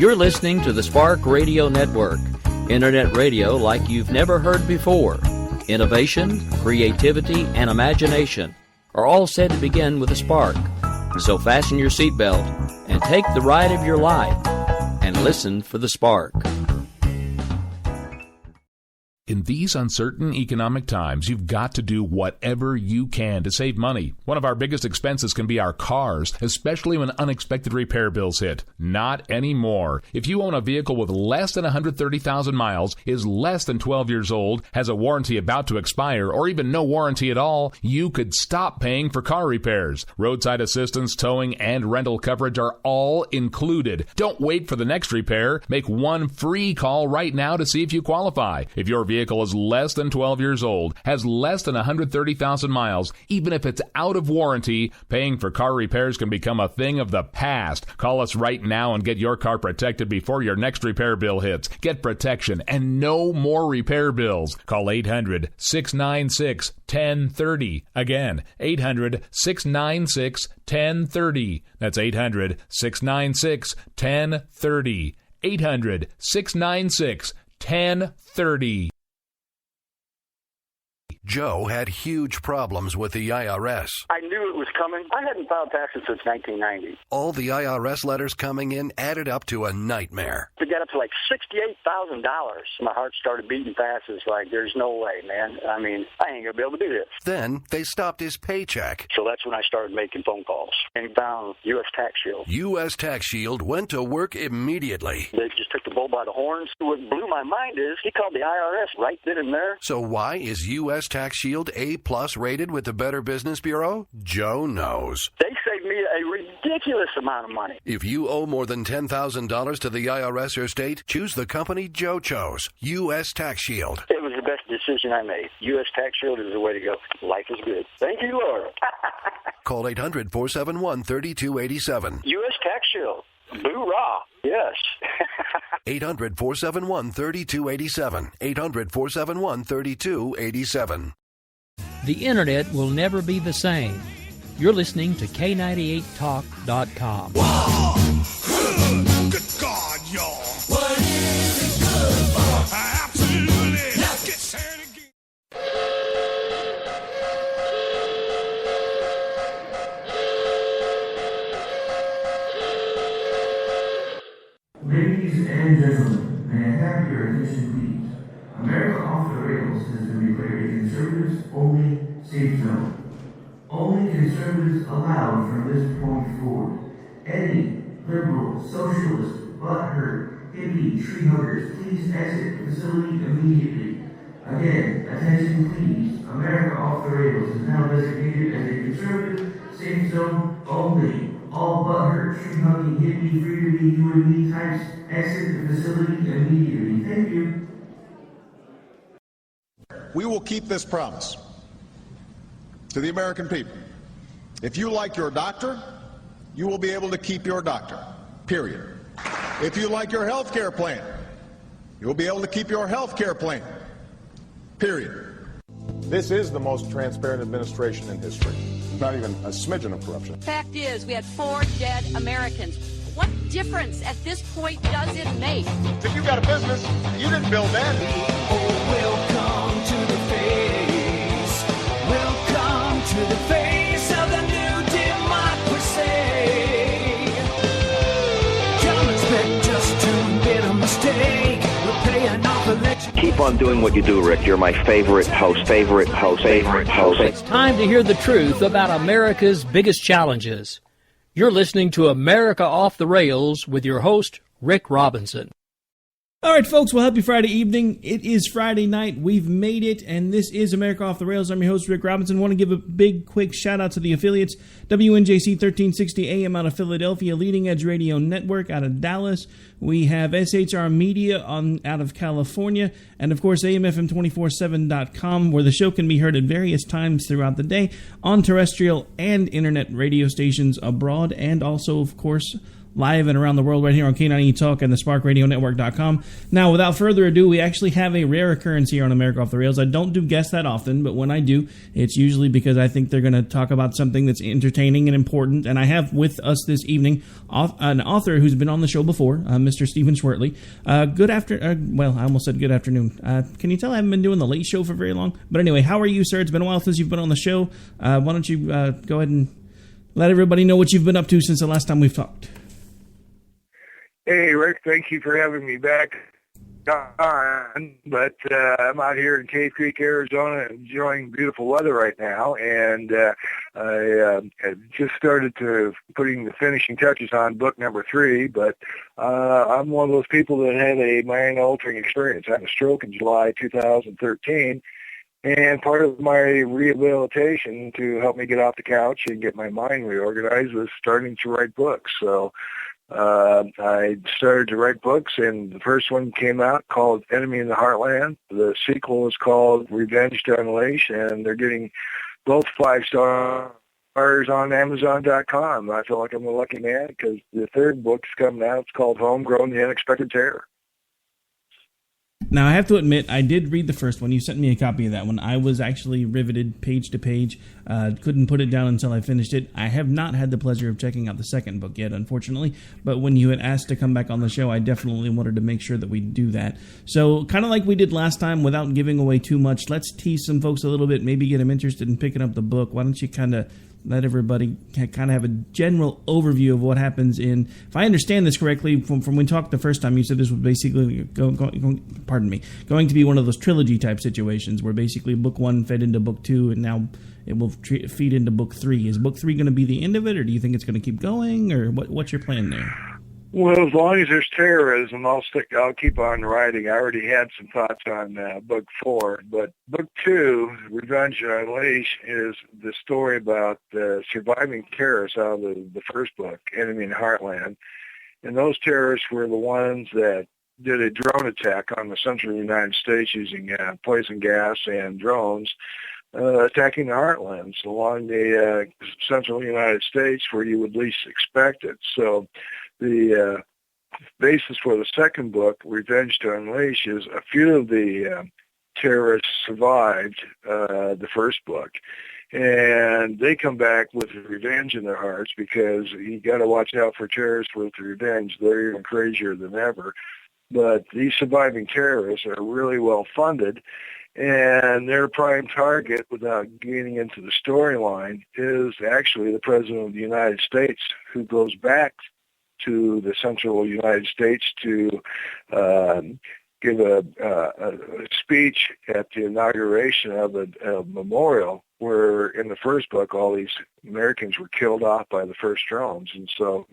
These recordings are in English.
You're listening to the Spark Radio Network, internet radio like you've never heard before. Innovation, creativity, and imagination are all said to begin with a spark. So fasten your seatbelt and take the ride of your life and listen for the spark. In these uncertain economic times, you've got to do whatever you can to save money. One of our biggest expenses can be our cars, especially when unexpected repair bills hit. Not anymore. If you own a vehicle with less than 130,000 miles, is less than 12 years old, has a warranty about to expire, or even no warranty at all, you could stop paying for car repairs. Roadside assistance, towing, and rental coverage are all included. Don't wait for the next repair. Make one free call right now to see if you qualify. If your vehicle is less than 12 years old, has less than 130,000 miles, even if it's out of warranty, paying for car repairs can become a thing of the past. Call us right now and get your car protected before your next repair bill hits. Get protection and no more repair bills. Call 800-696-1030. Again, 800-696-1030. That's 800-696-1030. 800-696-1030. Joe had huge problems with the IRS. I knew it was coming. I hadn't filed taxes since 1990. All the IRS letters coming in added up to a nightmare. To get up to like $68,000. My heart started beating fast. It's like, there's no way, man. I mean, I ain't going to be able to do this. Then they stopped his paycheck. So that's when I started making phone calls and found U.S. Tax Shield. U.S. Tax Shield went to work immediately. They just took the bull by the horns. What blew my mind is he called the IRS right then and there. So why is U.S. Tax Shield A+ rated with the Better Business Bureau? Joe knows. They saved me a ridiculous amount of money. If you owe more than $10,000 to the IRS or state, choose the company Joe chose, U.S. Tax Shield. It was the best decision I made. U.S. Tax Shield is the way to go. Life is good. Thank you, Lord. Call 800-471-3287. U.S. Tax Shield. Boo-rah. Yes. 800-471-3287. 800-471-3287. The internet will never be the same. You're listening to K98Talk.com. Whoa! Good God, y'all. What is it good for? Absolutely. Let's get started again. Ladies and gentlemen, may I have your attention please? America Off the Rails has been declared a conservatives-only safe zone. Only conservatives allowed from this point forward. Any liberal, socialist, butthurt, hippie, tree huggers, please exit the facility immediately. Again, attention please. America Off the Rails is now designated as a conservative safe zone only. All butthurt, tree hugging, hippie, free to be you and me types exit the facility immediately. Thank you. We will keep this promise to the American people. If you like your doctor, you will be able to keep your doctor, period. If you like your health care plan, you will be able to keep your health care plan, period. This is the most transparent administration in history. Not even a smidgen of corruption. Fact is, we had 4 dead Americans. What difference at this point does it make? If you got a business, you didn't build that. Welcome to the face. Welcome to the face of the new democracy. Don't expect us to admit a mistake. We're paying off election. Keep on doing what you do, Rick. You're my favorite host. It's time to hear the truth about America's biggest challenges. You're listening to America Off the Rails with your host, Rick Robinson. All right, folks, well, happy Friday evening. It is Friday night. We've made it, and this is America Off the Rails. I'm your host, Rick Robinson. I want to give a big, quick shout-out to the affiliates. WNJC 1360 AM out of Philadelphia, Leading Edge Radio Network out of Dallas. We have SHR Media out of California, and, of course, AMFM247.com, where the show can be heard at various times throughout the day on terrestrial and internet radio stations abroad, and also, of course, live and around the world right here on K9E Talk and the SparkRadioNetwork.com. Now, without further ado, we actually have a rare occurrence here on America Off the Rails. I don't do guests that often, but when I do, it's usually because I think they're going to talk about something that's entertaining and important. And I have with us this evening an author who's been on the show before, Mr. Stephen Schwertley. Well, I almost said good afternoon. Can you tell I haven't been doing the late show for very long? But anyway, how are you, sir? It's been a while since you've been on the show. Why don't you go ahead and let everybody know what you've been up to since the last time we've talked. Hey, Rick, thank you for having me back on. But I'm out here in Cave Creek, Arizona, enjoying beautiful weather right now. And I just started to putting the finishing touches on book number 3. But I'm one of those people that had a mind-altering experience. I had a stroke in July 2013. And part of my rehabilitation to help me get off the couch and get my mind reorganized was starting to write books. So I started to write books, and the first one came out called Enemy in the Heartland. The sequel is called Revenge to Unleash, and they're getting both 5 stars on Amazon.com. I feel like I'm a lucky man because the third book's coming out. It's called Homegrown, The Unexpected Terror. Now, I have to admit, I did read the first one. You sent me a copy of that one. I was actually riveted page to page. Couldn't put it down until I finished it. I have not had the pleasure of checking out the second book yet, unfortunately. But when you had asked to come back on the show, I definitely wanted to make sure that we do that. So kind of like we did last time, without giving away too much, let's tease some folks a little bit, maybe get them interested in picking up the book. Why don't you kind of let everybody kind of have a general overview of what happens in, if I understand this correctly, from when we talked the first time, you said this was basically, going to be one of those trilogy type situations where basically book 1 fed into book 2 and now it will feed into book 3. Is book 3 going to be the end of it, or do you think it's going to keep going, or what's your plan there? Well, as long as there's terrorism, I'll keep on writing. I already had some thoughts on book 4, but book 2, Revenge to Unleash, is the story about surviving terrorists out of the first book, Enemy in Heartland. And those terrorists were the ones that did a drone attack on the central United States using poison gas and drones, attacking the heartlands along the central United States where you would least expect it. So the basis for the second book, Revenge to Unleash, is a few of the terrorists survived the first book. And they come back with revenge in their hearts because you got to watch out for terrorists with revenge. They're even crazier than ever. But these surviving terrorists are really well funded, and their prime target, without getting into the storyline, is actually the President of the United States, who goes back to the central United States to give a speech at the inauguration of a memorial where in the first book all these Americans were killed off by the first drones. And so,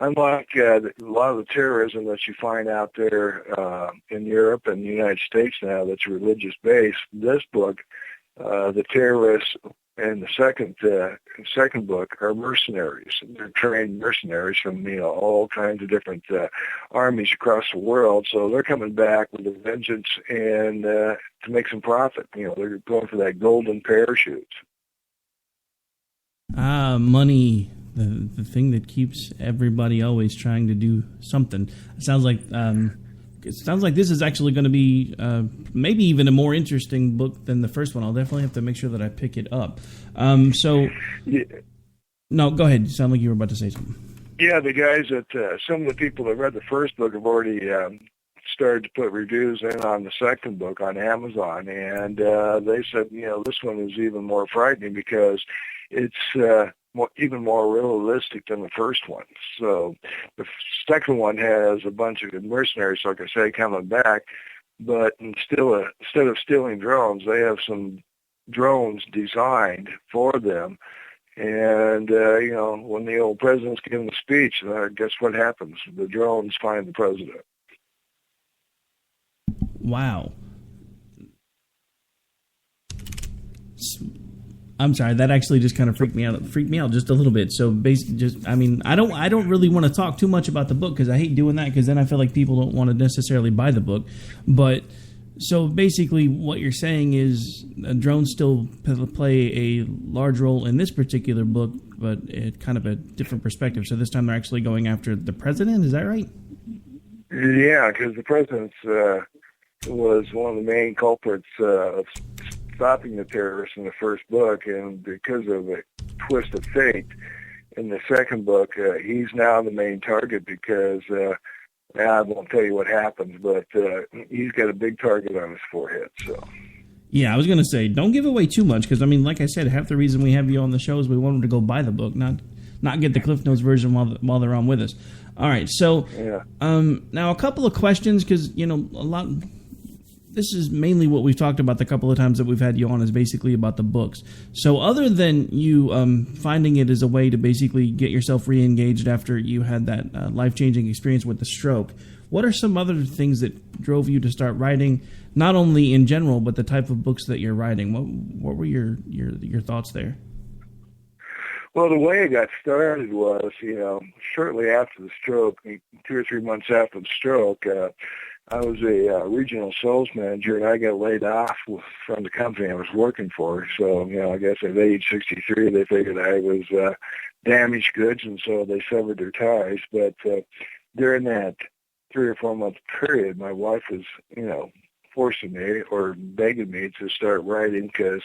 unlike a lot of the terrorism that you find out there in Europe and the United States now that's religious-based, this book, the terrorists in the second book are mercenaries. They're trained mercenaries from all kinds of different armies across the world. So they're coming back with a vengeance and to make some profit. They're going for that golden parachute. Money. The thing that keeps everybody always trying to do something. It sounds like this is actually going to be maybe even a more interesting book than the first one. I'll definitely have to make sure that I pick it up. No, go ahead. You sound like you were about to say something. Yeah, the guys some of the people that read the first book have already started to put reviews in on the second book on Amazon, and they said, this one is even more frightening because it's even more realistic than the first one. So the second one has a bunch of mercenaries, like I say, coming back, but instead of stealing drones, they have some drones designed for them. And, when the old president's giving the speech, guess what happens? The drones find the president. Wow. I'm sorry, that actually just kind of freaked me out just a little bit. So basically, I don't really want to talk too much about the book because I hate doing that because then I feel like people don't want to necessarily buy the book. But So basically what you're saying is drones still play a large role in this particular book, but it's kind of a different perspective. So this time they're actually going after the president. Is that right? Yeah, because the president was one of the main culprits of stopping the terrorists in the first book, and because of a twist of fate in the second book, he's now the main target because I won't tell you what happens, but he's got a big target on his forehead. So. Yeah, I was going to say, don't give away too much, because, I mean, like I said, half the reason we have you on the show is we want them to go buy the book, not get the Cliff Notes version while they're on with us. All right, so now a couple of questions, because, this is mainly what we've talked about the couple of times that we've had you on, is basically about the books. So other than you finding it as a way to basically get yourself re-engaged after you had that life-changing experience with the stroke, what are some other things that drove you to start writing, not only in general, but the type of books that you're writing? What were your thoughts there? Well, the way it got started was, shortly after the stroke, 2 or 3 months after the stroke, I was a regional sales manager, and I got laid off from the company I was working for. So, I guess at age 63, they figured I was damaged goods, and so they severed their ties. But during that 3 or 4 month period, my wife was, forcing me or begging me to start writing because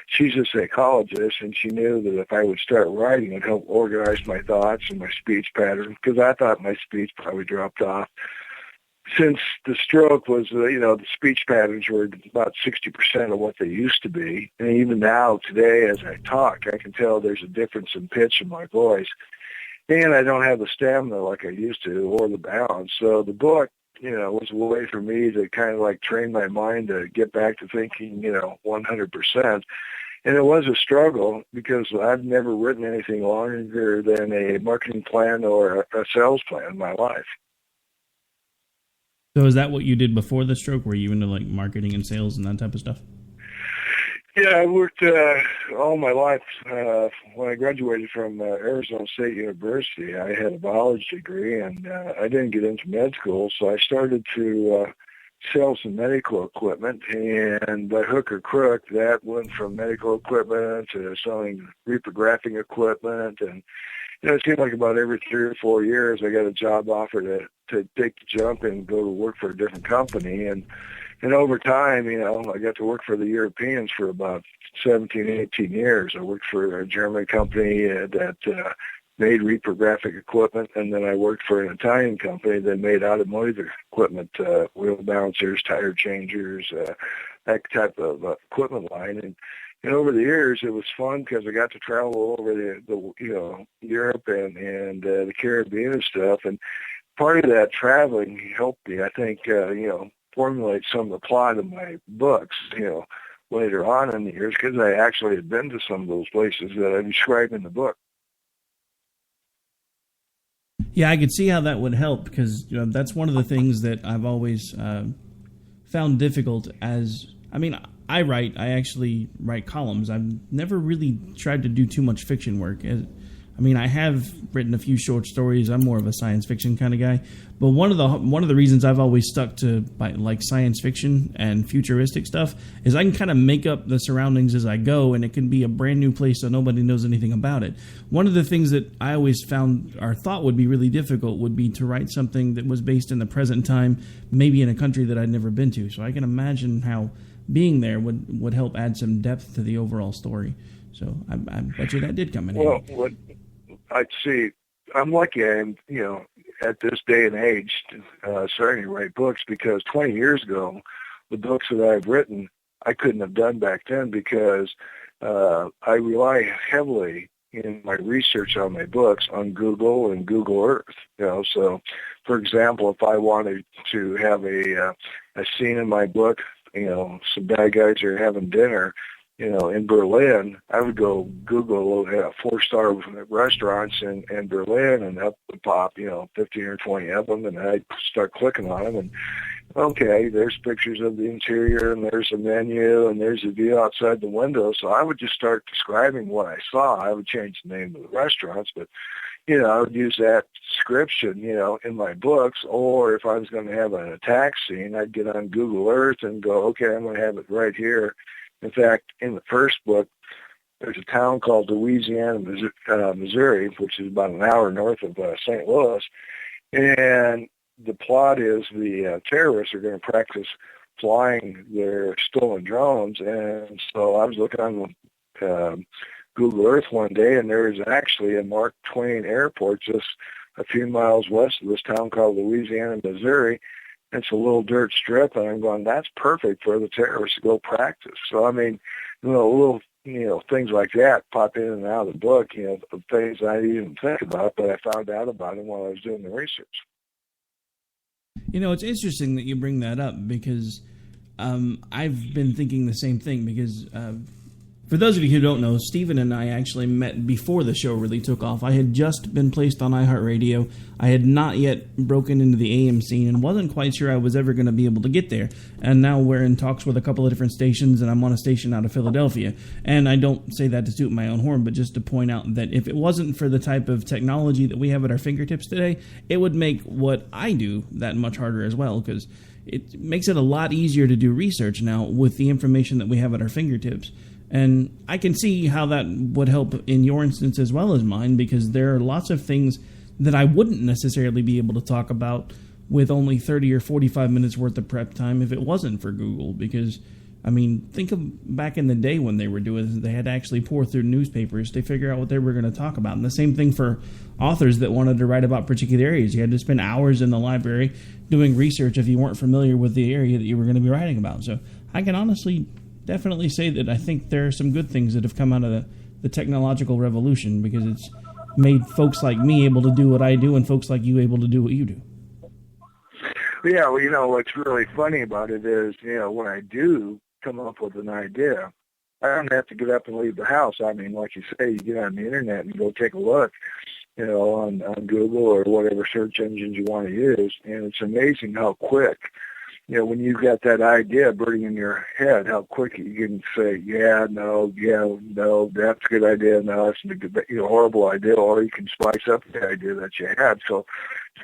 she's a psychologist, and she knew that if I would start writing, it would help organize my thoughts and my speech patterns, because I thought my speech probably dropped off. Since the stroke was, the speech patterns were about 60% of what they used to be. And even now, today, as I talk, I can tell there's a difference in pitch in my voice. And I don't have the stamina like I used to, or the balance. So the book, was a way for me to kind of like train my mind to get back to thinking, 100%. And it was a struggle because I've never written anything longer than a marketing plan or a sales plan in my life. So is that what you did before the stroke? Were you into like marketing and sales and that type of stuff? Yeah, I worked all my life. When I graduated from Arizona State University, I had a biology degree, and I didn't get into med school, so I started to sell some medical equipment, and by hook or crook, that went from medical equipment to selling reprographic equipment, and it seemed like about every 3 or 4 years I got a job offer to take the jump and go to work for a different company. And over time, I got to work for the Europeans for about 17, 18 years. I worked for a German company that made reprographic equipment, and then I worked for an Italian company that made automotive equipment, wheel balancers, tire changers, that type of equipment line. And over the years, it was fun because I got to travel all over the Europe and the Caribbean and stuff. And part of that traveling helped me, I think, formulate some of the plot of my books, later on in the years, because I actually had been to some of those places that I describe in the book. Yeah, I could see how that would help, because that's one of the things that I've always found difficult I actually write columns. I've never really tried to do too much fiction work. I have written a few short stories. I'm more of a science fiction kind of guy. But one of the reasons I've always stuck to like science fiction and futuristic stuff is I can kind of make up the surroundings as I go, and it can be a brand new place so nobody knows anything about it. One of the things that I always found or thought would be really difficult would be to write something that was based in the present time, maybe in a country that I'd never been to. So I can imagine how being there would help add some depth to the overall story. So I bet you that did come in handy. Well, I'd see, I'm lucky I am, at this day and age, starting to write books, because 20 years ago, the books that I've written, I couldn't have done back then, because I rely heavily in my research on my books on Google and Google Earth. So, for example, if I wanted to have a scene in my book, some bad guys are having dinner, in Berlin, I would go Google 4-star restaurants in Berlin, and up would pop, 15 or 20 of them, and I'd start clicking on them, and okay, there's pictures of the interior, and there's a menu, and there's a view outside the window. So I would just start describing what I saw. I would change the name of the restaurants, but, I would use that description, in my books. Or if I was going to have an attack scene, I'd get on Google Earth and go, okay, I'm going to have it right here. In fact, in the first book, there's a town called Louisiana, Missouri, which is about an hour north of St. Louis. And the plot is the terrorists are going to practice flying their stolen drones. And so I was looking on Google Earth one day, and there is actually a Mark Twain airport just a few miles west of this town called Louisiana, Missouri. It's a little dirt strip, and I'm going, that's perfect for the terrorists to go practice. So, I mean, little things like that pop in and out of the book, of things I didn't even think about, but I found out about them while I was doing the research. It's interesting that you bring that up because I've been thinking the same thing because for those of you who don't know, Stephen and I actually met before the show really took off. I had just been placed on iHeartRadio. I had not yet broken into the AM scene and wasn't quite sure I was ever going to be able to get there. And now we're in talks with a couple of different stations, and I'm on a station out of Philadelphia. And I don't say that to toot my own horn, but just to point out that if it wasn't for the type of technology that we have at our fingertips today, it would make what I do that much harder as well, because it makes it a lot easier to do research now with the information that we have at our fingertips. And I can see how that would help in your instance as well as mine, because there are lots of things that I wouldn't necessarily be able to talk about with only 30 or 45 minutes worth of prep time if it wasn't for Google. Because, I mean, think of back in the day when they were doing this, they had to actually pour through newspapers to figure out what they were going to talk about. And the same thing for authors that wanted to write about particular areas. You had to spend hours in the library doing research if you weren't familiar with the area that you were going to be writing about. So I can honestly definitely say that I think there are some good things that have come out of the technological revolution, because it's made folks like me able to do what I do and folks like you able to do what you do. Yeah, well, what's really funny about it is, when I do come up with an idea, I don't have to get up and leave the house. I mean, like you say, you get on the internet and go take a look, on Google or whatever search engines you want to use, and it's amazing how quick, when you've got that idea burning in your head, how quick you can say, no, that's a good idea, no, that's a good, horrible idea, or you can spice up the idea that you had. So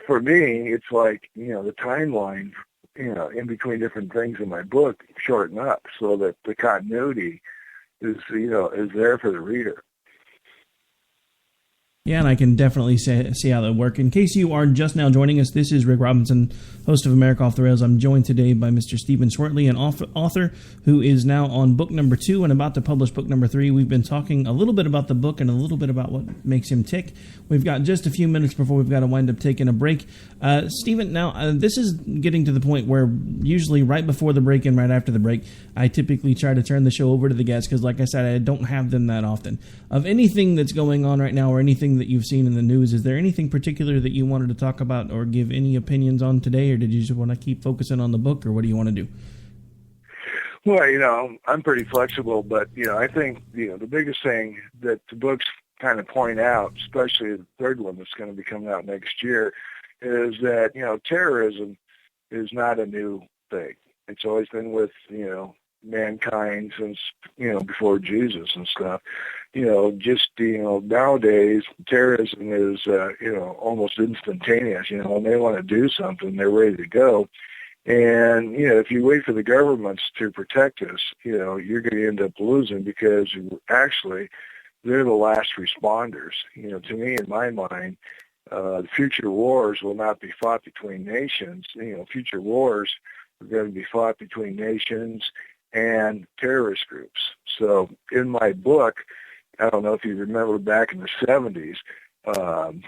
for me, it's like, the timeline, in between different things in my book shorten up so that the continuity is there for the reader. Yeah, and I can definitely see how that works. In case you are just now joining us, this is Rick Robinson, host of America Off the Rails. I'm joined today by Mr. Stephen Schwertley, an author who is now on book number 2 and about to publish book number 3. We've been talking a little bit about the book and a little bit about what makes him tick. We've got just a few minutes before we've got to wind up taking a break. Stephen, now this is getting to the point where usually right before the break and right after the break, I typically try to turn the show over to the guests because, like I said, I don't have them that often. Of anything that's going on right now or anything that you've seen in the news, is there anything particular that you wanted to talk about or give any opinions on today, or did you just want to keep focusing on the book, or what do you want to do? Well, I'm pretty flexible, but, I think, the biggest thing that the books kind of point out, especially the third one that's going to be coming out next year, is that, terrorism is not a new thing. It's always been with, mankind since, before Jesus and stuff. Nowadays, terrorism is, almost instantaneous. When they want to do something, they're ready to go. And, if you wait for the governments to protect us, you're going to end up losing, because actually they're the last responders. To me, in my mind, the future wars will not be fought between nations. Future wars are going to be fought between nations and terrorist groups. So in my book, I don't know if you remember back in the 70s,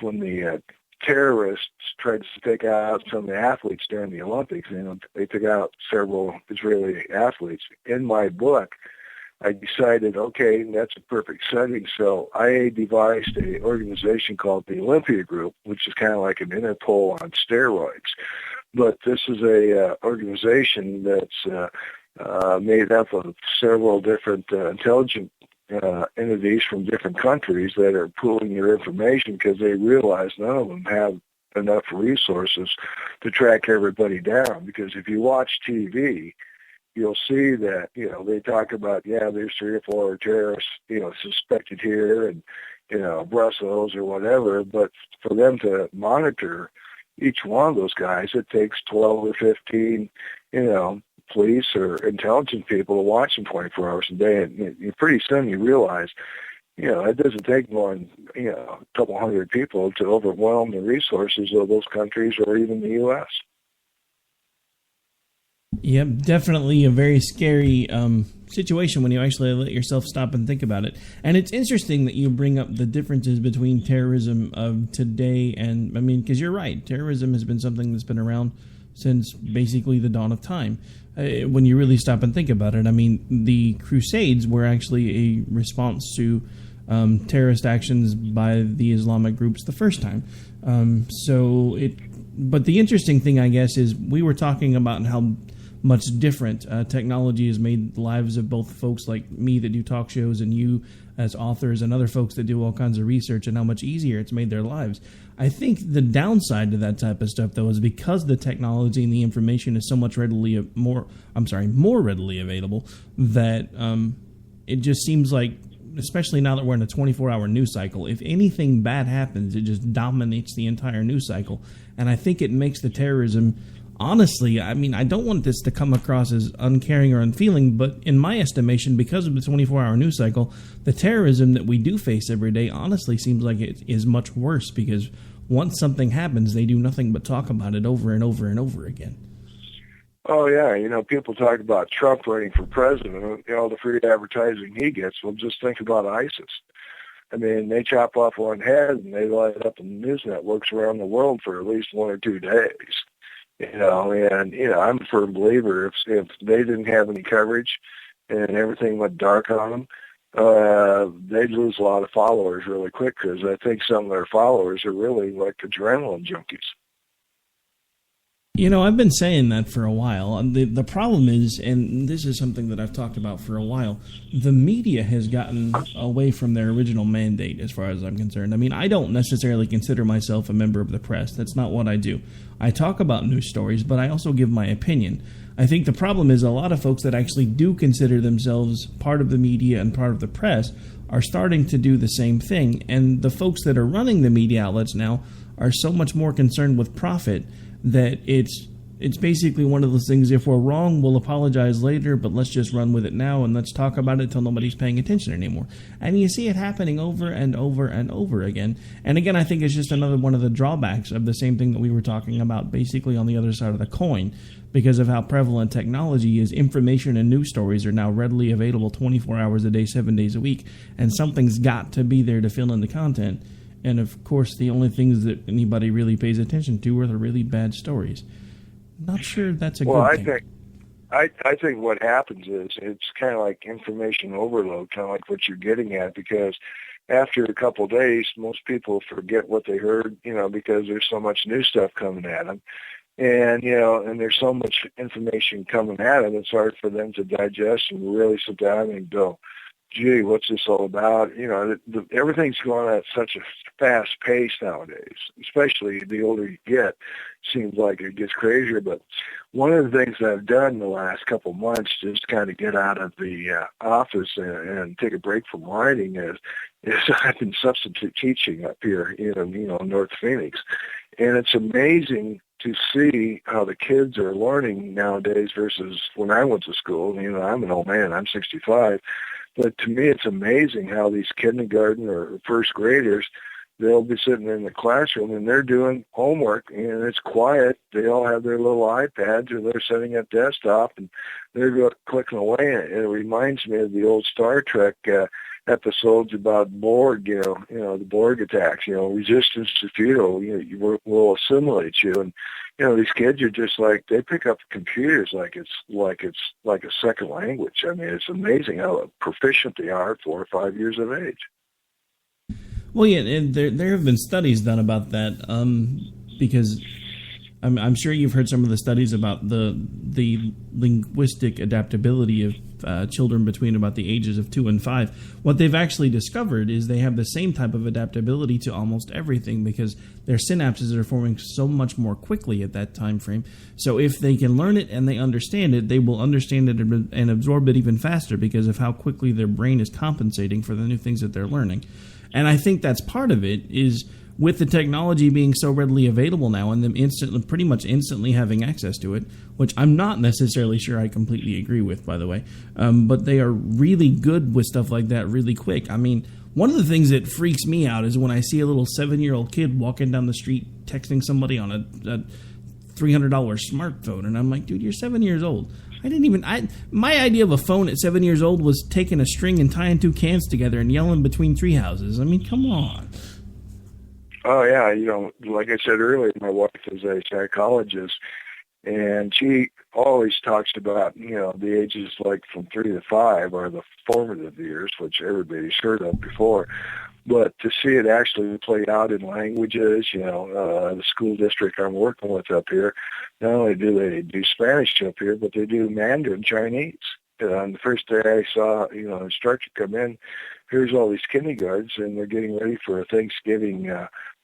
when the terrorists tried to take out some of the athletes during the Olympics, they took out several Israeli athletes. In my book, I decided, okay, that's a perfect setting. So I devised an organization called the Olympia Group, which is kind of like an Interpol on steroids. But this is a organization that's made up of several different intelligence entities from different countries that are pooling their information, because they realize none of them have enough resources to track everybody down. Because if you watch TV, you'll see that, they talk about, there's 3 or 4 terrorists, suspected here and, Brussels or whatever. But for them to monitor each one of those guys, it takes 12 or 15, police or intelligence people to watch them 24 hours a day. And pretty soon you realize, it doesn't take more than, a couple hundred people to overwhelm the resources of those countries or even the U.S. Yep, definitely a very scary situation when you actually let yourself stop and think about it. And it's interesting that you bring up the differences between terrorism of today and, because you're right, terrorism has been something that's been around since basically the dawn of time. When you really stop and think about it, the Crusades were actually a response to terrorist actions by the Islamic groups the first time. But the interesting thing, I guess, is we were talking about how much different technology has made the lives of both folks like me that do talk shows and you as authors and other folks that do all kinds of research, and how much easier it's made their lives. I think the downside to that type of stuff, though, is because the technology and the information is so much more readily available, that it just seems like, especially now that we're in a 24-hour news cycle, if anything bad happens, it just dominates the entire news cycle. And I think it makes the terrorism, honestly, I don't want this to come across as uncaring or unfeeling, but in my estimation, because of the 24-hour news cycle, the terrorism that we do face every day honestly seems like it is much worse, because once something happens, they do nothing but talk about it over and over and over again. Oh, yeah. People talk about Trump running for president, all the free advertising he gets. Well, just think about ISIS. They chop off one head and they light it up in the news networks around the world for at least 1 or 2 days. I'm a firm believer if they didn't have any coverage and everything went dark on them, they'd lose a lot of followers really quick, because I think some of their followers are really like adrenaline junkies. I've been saying that for a while. The problem is, and this is something that I've talked about for a while, the media has gotten away from their original mandate as far as I'm concerned. I don't necessarily consider myself a member of the press. That's not what I do. I talk about news stories, but I also give my opinion. I think the problem is a lot of folks that actually do consider themselves part of the media and part of the press are starting to do the same thing. And the folks that are running the media outlets now are so much more concerned with profit that it's basically one of those things, if we're wrong, we'll apologize later, but let's just run with it now and let's talk about it till nobody's paying attention anymore. And you see it happening over and over and over again. And again, I think it's just another one of the drawbacks of the same thing that we were talking about basically on the other side of the coin, because of how prevalent technology is. Information and news stories are now readily available 24 hours a day, 7 days a week, and something's got to be there to fill in the content. And, of course, the only things that anybody really pays attention to are the really bad stories. Not sure that's a good thing. I think what happens is it's kind of like information overload, kind of like what you're getting at, because after a couple of days, most people forget what they heard, because there's so much new stuff coming at them. And, and there's so much information coming at them, it's hard for them to digest and really sit down and go, gee, what's this all about? Everything's going at such a fast pace nowadays, especially the older you get. Seems like it gets crazier. But one of the things that I've done in the last couple of months just kind of get out of the office and take a break from writing is I've been substitute teaching up here in North Phoenix. And it's amazing to see how the kids are learning nowadays versus when I went to school. I'm an old man. I'm 65. But to me, it's amazing how these kindergarten or first graders, they'll be sitting in the classroom and they're doing homework and it's quiet. They all have their little iPads or they're setting up desktop and they're clicking away. And it reminds me of the old Star Trek episodes about Borg, the Borg attacks, resistance to futile, will assimilate you. And, these kids are just like, they pick up computers like it's like a second language. It's amazing how proficient they are at 4 or 5 years of age. Well, yeah, and there have been studies done about that, because I'm sure you've heard some of the studies about the linguistic adaptability of children between about the ages of 2 and 5. What they've actually discovered is they have the same type of adaptability to almost everything because their synapses are forming so much more quickly at that time frame. So if they can learn it and they understand it, they will understand it and absorb it even faster because of how quickly their brain is compensating for the new things that they're learning. And I think that's part of it is with the technology being so readily available now and them pretty much instantly having access to it, which I'm not necessarily sure I completely agree with, by the way, but they are really good with stuff like that really quick. I mean, one of the things that freaks me out is when I see a little 7-year-old kid walking down the street texting somebody on a $300 smartphone, and I'm like, dude, you're 7 years old. My idea of a phone at 7 years old was taking a string and tying 2 cans together and yelling between 3 houses. I mean, come on. Oh, yeah. Like I said earlier, my wife is a psychologist, and she always talks about, the ages like from 3 to 5 are the formative years, which everybody's heard of before. But to see it actually played out in languages, the school district I'm working with up here, not only do they do Spanish up here, but they do Mandarin Chinese. The first day I saw, an instructor come in, here's all these kindergartens, and they're getting ready for a Thanksgiving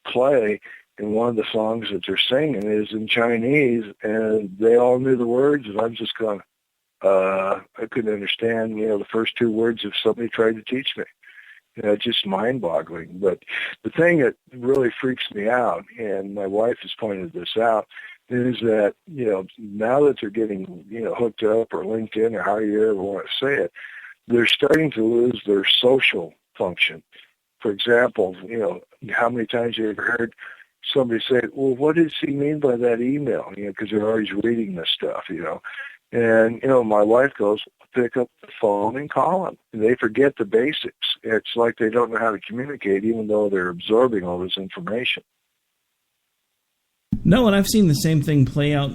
play, and one of the songs that they're singing is in Chinese, and they all knew the words, and I'm just going, I couldn't understand, the first 2 words if somebody tried to teach me. It's just mind-boggling. But the thing that really freaks me out, and my wife has pointed this out, is that, now that they're getting, hooked up or linked in or how you ever want to say it, they're starting to lose their social function. For example, how many times you ever heard somebody say, well, what does he mean by that email? Because they're always reading this stuff, And, my wife goes, pick up the phone and call them. And they forget the basics. It's like they don't know how to communicate, even though they're absorbing all this information. No, and I've seen the same thing play out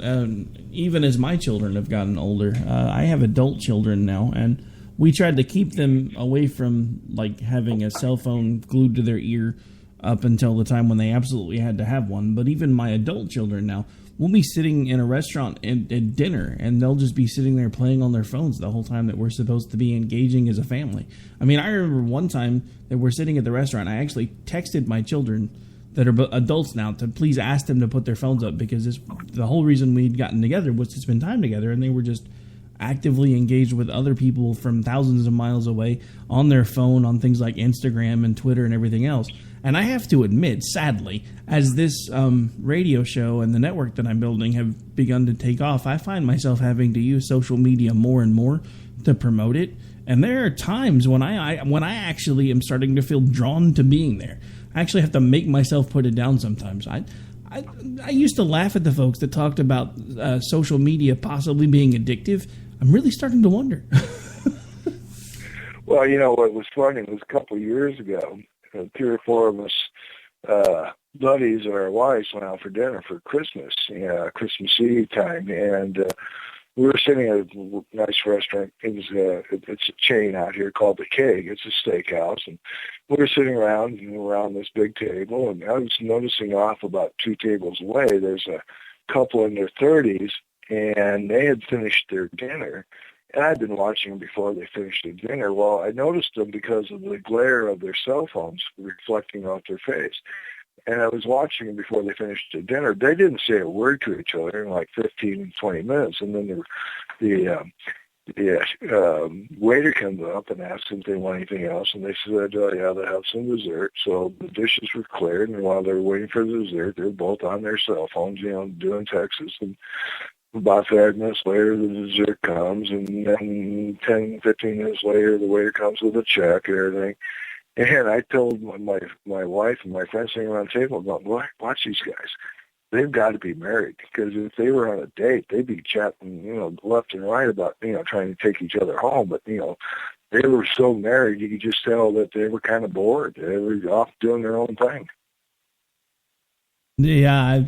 even as my children have gotten older. I have adult children now, and we tried to keep them away from having a cell phone glued to their ear up until the time when they absolutely had to have one. But even my adult children now, we'll be sitting in a restaurant at dinner, and they'll just be sitting there playing on their phones the whole time that we're supposed to be engaging as a family. I mean, I remember one time that we're sitting at the restaurant, I actually texted my children that are adults now to please ask them to put their phones up because the whole reason we'd gotten together was to spend time together, and they were just actively engaged with other people from thousands of miles away on their phone on things like Instagram and Twitter and everything else. And I have to admit, sadly, as this radio show and the network that I'm building have begun to take off, I find myself having to use social media more and more to promote it. And there are times when I actually am starting to feel drawn to being there. I actually have to make myself put it down sometimes. I used to laugh at the folks that talked about social media possibly being addictive. I'm really starting to wonder. Well, what was funny was a couple of years ago, 3 or 4 of us buddies or our wives went out for dinner for Christmas, Christmas Eve time, and we were sitting at a nice restaurant. It's a chain out here called The Keg. It's a steakhouse, and we were sitting around this big table, and I was noticing off about 2 tables away, there's a couple in their 30s, and they had finished their dinner. And I'd been watching them before they finished their dinner. Well, I noticed them because of the glare of their cell phones reflecting off their face. And I was watching them before they finished their dinner. They didn't say a word to each other in like 15, 20 minutes. And then the waiter comes up and asks them if they want anything else. And they said, oh, yeah, they have some dessert. So the dishes were cleared. And while they were waiting for the dessert, they were both on their cell phones, doing texts. And about 5 minutes later, the dessert comes, and then 10, 15 minutes later, the waiter comes with a check and everything. And I told my wife and my friends sitting around the table, watch these guys. They've got to be married, because if they were on a date, they'd be chatting, left and right about, trying to take each other home. But, they were so married, you could just tell that they were kind of bored. They were off doing their own thing. Yeah,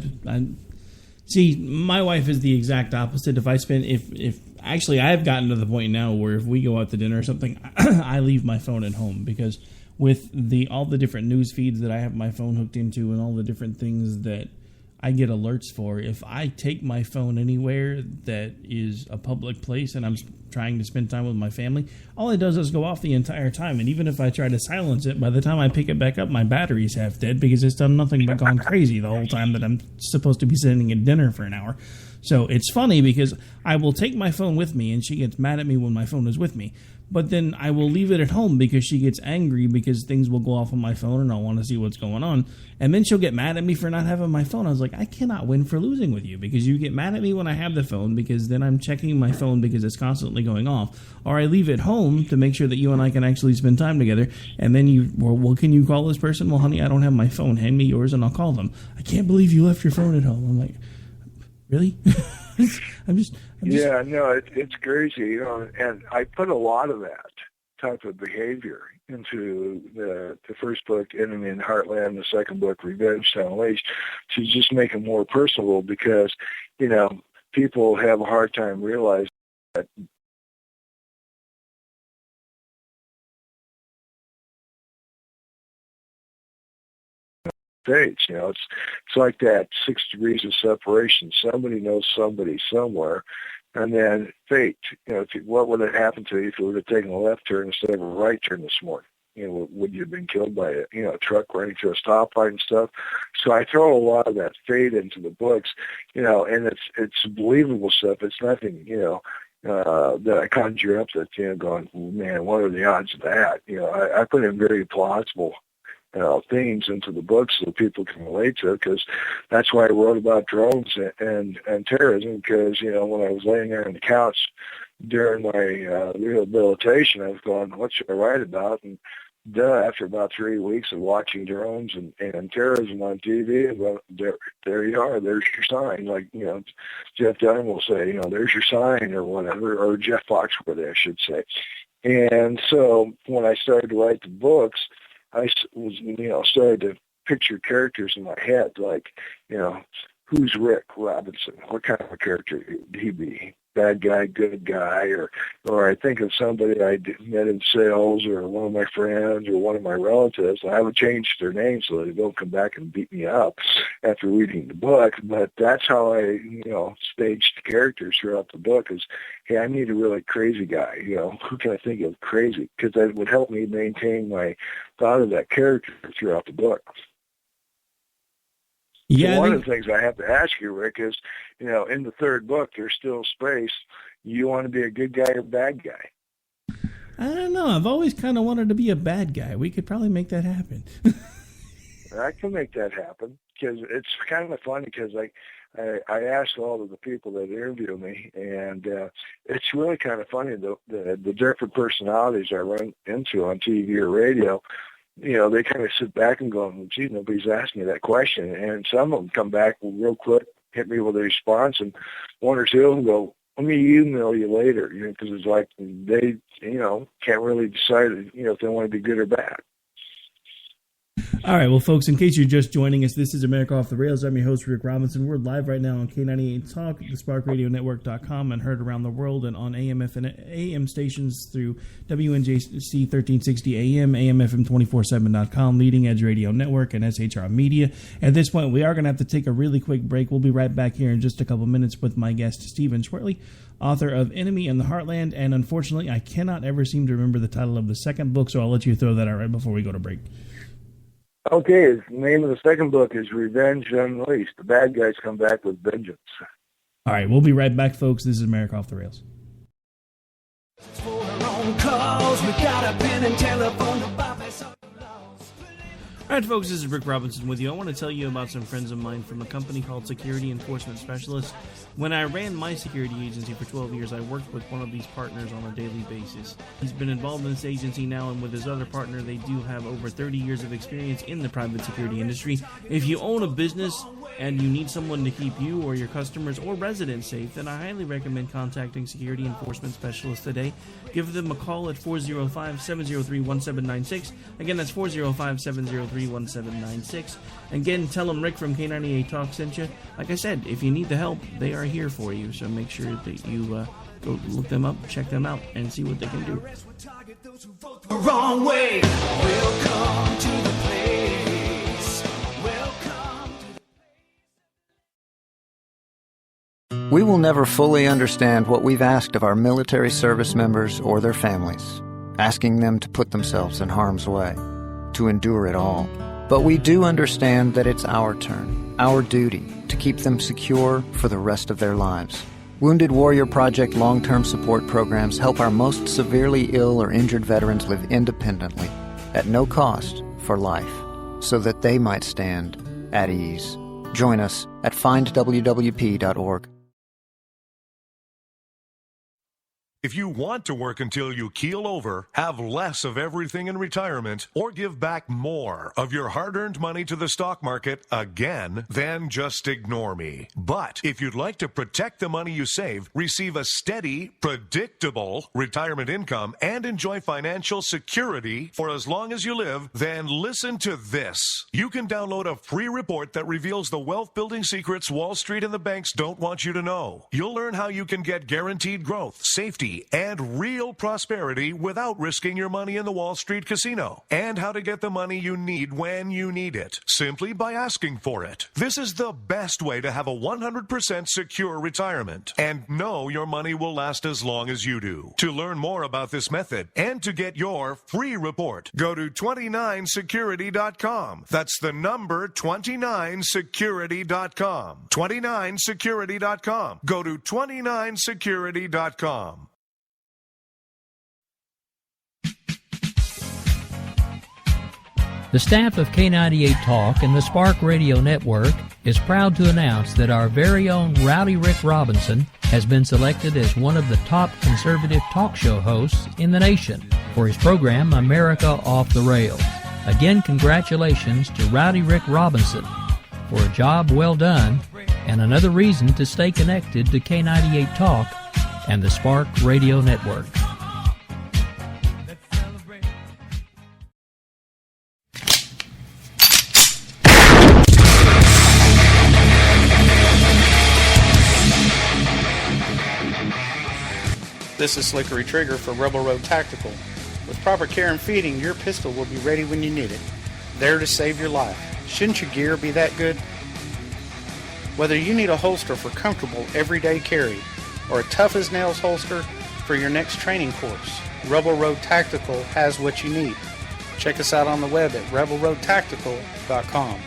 see, my wife is the exact opposite. If actually I've gotten to the point now where if we go out to dinner or something, I leave my phone at home, because with all the different news feeds that I have my phone hooked into and all the different things that I get alerts for. If I take my phone anywhere that is a public place and I'm trying to spend time with my family, all it does is go off the entire time. And even if I try to silence it, by the time I pick it back up, my battery's half dead because it's done nothing but gone crazy the whole time that I'm supposed to be sitting at dinner for an hour. So it's funny because I will take my phone with me and she gets mad at me when my phone is with me. But then I will leave it at home because she gets angry because things will go off on my phone and I'll want to see what's going on. And then she'll get mad at me for not having my phone. I was like, I cannot win for losing with you because you get mad at me when I have the phone because then I'm checking my phone because it's constantly going off. Or I leave it home to make sure that you and I can actually spend time together. And then well, can you call this person? Well, honey, I don't have my phone. Hand me yours and I'll call them. I can't believe you left your phone at home. I'm like, really? I'm just yeah, no, it's crazy, and I put a lot of that type of behavior into the first book, Enemy in the Heartland, the second book, Revenge Unleashed, to just make it more personable because, people have a hard time realizing that States. It's like that 6 degrees of separation. Somebody knows somebody somewhere, and then fate. What would have happened to you if you would have taken a left turn instead of a right turn this morning? Would you have been killed by a truck running through a stoplight and stuff? So I throw a lot of that fate into the books, and it's believable stuff. It's nothing, that I conjure up that, going, man, what are the odds of that? I put in very plausible themes into the books so people can relate to it, because that's why I wrote about drones and terrorism, because, when I was laying there on the couch during my rehabilitation, I was going, what should I write about? And after about 3 weeks of watching drones and terrorism on TV, well, there you are, there's your sign. Like, Jeff Dunham will say, there's your sign or whatever, or Jeff Foxworthy, I should say. And so when I started to write the books, I was, started to picture characters in my head, like, who's Rick Robinson? What kind of a character would he be? Bad guy, good guy, or I think of somebody I met in sales, or one of my friends, or one of my relatives. I would change their names so they don't come back and beat me up after reading the book. But that's how I, staged the characters throughout the book. Is, hey, I need a really crazy guy. Who can I think of crazy? Because that would help me maintain my thought of that character throughout the book. Yeah, so one of the things I have to ask you, Rick, is, in the third book, there's still space. You want to be a good guy or bad guy? I don't know. I've always kind of wanted to be a bad guy. We could probably make that happen. I can make that happen, because it's kind of funny, because I asked all of the people that interview me, and it's really kind of funny, the different personalities I run into on TV or radio. They kind of sit back and go, well, gee, nobody's asking me that question. And some of them come back real quick, hit me with a response, and one or two of them go, let me email you later, because it's like they, can't really decide, if they want to be good or bad. All right, well, folks, in case you're just joining us, this is America Off the Rails. I'm your host, Rick Robinson. We're live right now on K98 Talk, the SparkRadioNetwork.com, and heard around the world and on AM stations through WNJC 1360 AM, AMFM247.com, Leading Edge Radio Network, and SHR Media. At this point, we are going to have to take a really quick break. We'll be right back here in just a couple minutes with my guest, Stephen Schwertley, author of Enemy in the Heartland, and unfortunately, I cannot ever seem to remember the title of the second book, so I'll let you throw that out right before we go to break. Okay, the name of the second book is Revenge Unleashed. The bad guys come back with vengeance. All right, we'll be right back, folks. This is America Off the Rails. All right, folks, this is Rick Robinson with you. I want to tell you about some friends of mine from a company called Security Enforcement Specialists. When I ran my security agency for 12 years, I worked with one of these partners on a daily basis. He's been involved in this agency now, and with his other partner, they do have over 30 years of experience in the private security industry. If you own a business and you need someone to keep you or your customers or residents safe, then I highly recommend contacting Security Enforcement Specialists today. Give them a call at 405-703-1796. Again, that's 405-703-1796. Again, tell them Rick from K98 Talk sent you. Like I said, if you need the help, they are here for you. So make sure that you go look them up, check them out, and see what they can do. Wrong way. Welcome to the place. Welcome. We will never fully understand what we've asked of our military service members or their families, asking them to put themselves in harm's way, to endure it all. But we do understand that it's our turn, our duty, to keep them secure for the rest of their lives. Wounded Warrior Project long-term support programs help our most severely ill or injured veterans live independently, at no cost, for life, so that they might stand at ease. Join us at findwwp.org. If you want to work until you keel over, have less of everything in retirement, or give back more of your hard-earned money to the stock market again, then just ignore me. But if you'd like to protect the money you save, receive a steady, predictable retirement income, and enjoy financial security for as long as you live, then listen to this. You can download a free report that reveals the wealth-building secrets Wall Street and the banks don't want you to know. You'll learn how you can get guaranteed growth, safety, and real prosperity without risking your money in the Wall Street casino, and how to get the money you need when you need it, simply by asking for it. This is the best way to have a 100% secure retirement and know your money will last as long as you do. To learn more about this method and to get your free report, go to 29security.com. That's the number 29security.com. 29security.com. Go to 29security.com. The staff of K98 Talk and the Spark Radio Network is proud to announce that our very own Rowdy Rick Robinson has been selected as one of the top conservative talk show hosts in the nation for his program, America Off the Rails. Again, congratulations to Rowdy Rick Robinson for a job well done and another reason to stay connected to K98 Talk and the Spark Radio Network. This is Slickery Trigger for Rebel Road Tactical. With proper care and feeding, your pistol will be ready when you need it, there to save your life. Shouldn't your gear be that good? Whether you need a holster for comfortable everyday carry or a tough-as-nails holster for your next training course, Rebel Road Tactical has what you need. Check us out on the web at rebelroadtactical.com.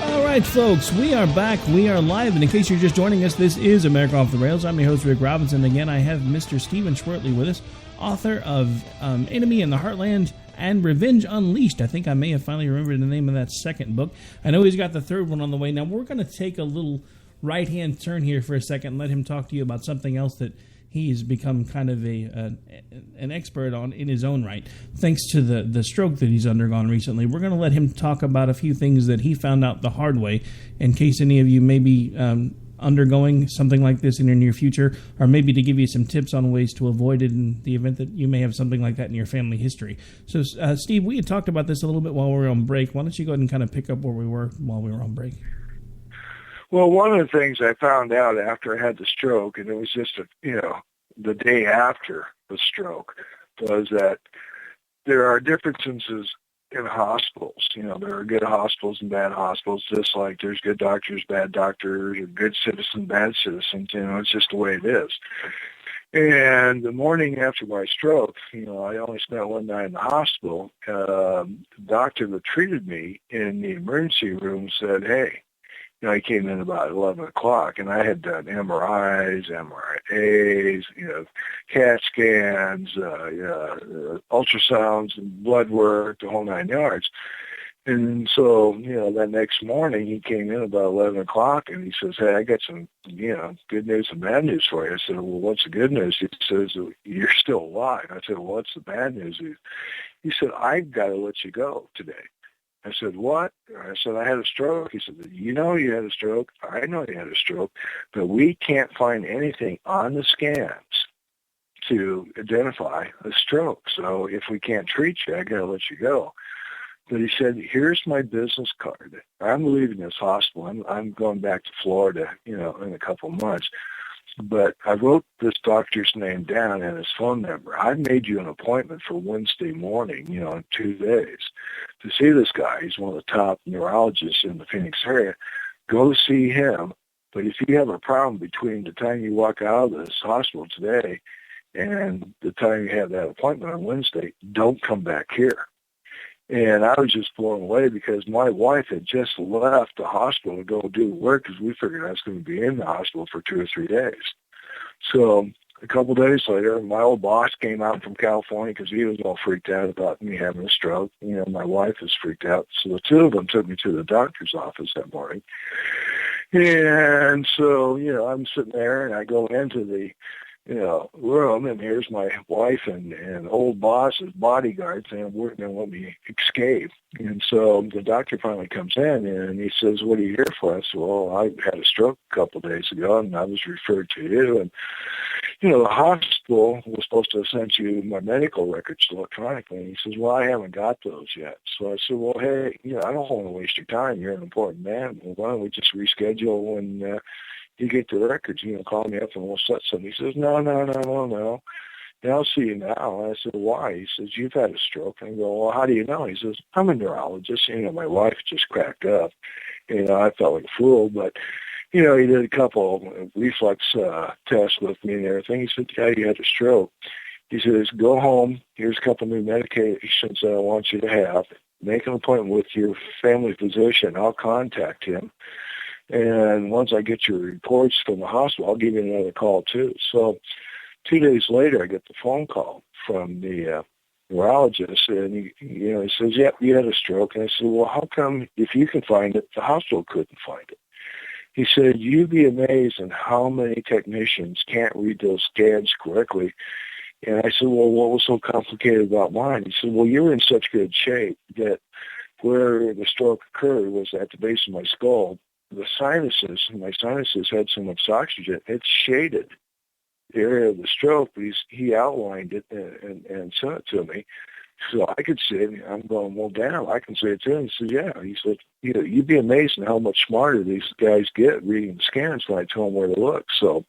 All right, folks, we are back. We are live, and in case you're just joining us, this is America Off the Rails. I'm your host, Rick Robinson. Again, I have Mr. Stephen Schwertley with us, author of Enemy in the Heartland and Revenge Unleashed. I think I may have finally remembered the name of that second book. I know he's got the third one on the way. Now, we're going to take a little right-hand turn here for a second and let him talk to you about something else that he's become kind of an expert on in his own right, thanks to the stroke that he's undergone recently. We're going to let him talk about a few things that he found out the hard way, in case any of you may be undergoing something like this in your near future, or maybe to give you some tips on ways to avoid it in the event that you may have something like that in your family history. So, Steve, we had talked about this a little bit while we were on break. Why don't you go ahead and kind of pick up where we were while we were on break? Well, one of the things I found out after I had the stroke, and it was just the day after the stroke, was that there are differences in hospitals. There are good hospitals and bad hospitals, just like there's good doctors, bad doctors, or good citizens, bad citizens. It's just the way it is. And the morning after my stroke, I only spent one night in the hospital. The doctor that treated me in the emergency room said, hey, I came in about 11 o'clock, and I had done MRIs, MRAs, CAT scans, ultrasounds, and blood work, the whole 9 yards. And so, that next morning, he came in about 11 o'clock, and he says, hey, I got some, good news and bad news for you. I said, well, what's the good news? He says, you're still alive. I said, well, what's the bad news? He said, I've got to let you go today. I said, what? I said, I had a stroke. He said, you had a stroke. I know you had a stroke, but we can't find anything on the scans to identify a stroke. So if we can't treat you, I got to let you go. But he said, here's my business card. I'm leaving this hospital. I'm going back to Florida, in a couple of months. But I wrote this doctor's name down and his phone number. I made you an appointment for Wednesday morning, in 2 days, to see this guy. He's one of the top neurologists in the Phoenix area. Go see him. But if you have a problem between the time you walk out of this hospital today and the time you have that appointment on Wednesday, don't come back here. And I was just blown away because my wife had just left the hospital to go do work because we figured I was going to be in the hospital for 2 or 3 days. So a couple of days later, my old boss came out from California because he was all freaked out about me having a stroke. My wife was freaked out. So the two of them took me to the doctor's office that morning. And so, I'm sitting there and I go into the room, and here's my wife and old boss's bodyguard saying, we're going to let me escape. And so the doctor finally comes in, and he says, what are you here for? I said, well, I had a stroke a couple of days ago, and I was referred to you. And, the hospital was supposed to have sent you my medical records electronically. And he says, well, I haven't got those yet. So I said, well, hey, I don't want to waste your time. You're an important man. Well, why don't we just reschedule when you get the records, call me up and we'll set something. He says, no. Yeah, I'll see you now. And I said, why? He says, you've had a stroke. And I go, well, how do you know? He says, I'm a neurologist. My wife just cracked up. I felt like a fool, but, he did a couple of reflex tests with me and everything. He said, yeah, you had a stroke. He says, go home. Here's a couple new medications that I want you to have. Make an appointment with your family physician. I'll contact him. And once I get your reports from the hospital, I'll give you another call too. So 2 days later, I get the phone call from the neurologist, and he says, "Yep, you had a stroke." And I said, "Well, how come if you can find it, the hospital couldn't find it?" He said, "You'd be amazed at how many technicians can't read those scans correctly." And I said, "Well, what was so complicated about mine?" He said, "Well, you're in such good shape that where the stroke occurred was at the base of my skull. My sinuses had so much oxygen, it shaded the area of the stroke, but he outlined it and sent it to me. So I could see it. I'm going, well, damn, I can see it too. And he said, yeah. He said, you'd be amazed at how much smarter these guys get reading the scans when I tell them where to look. So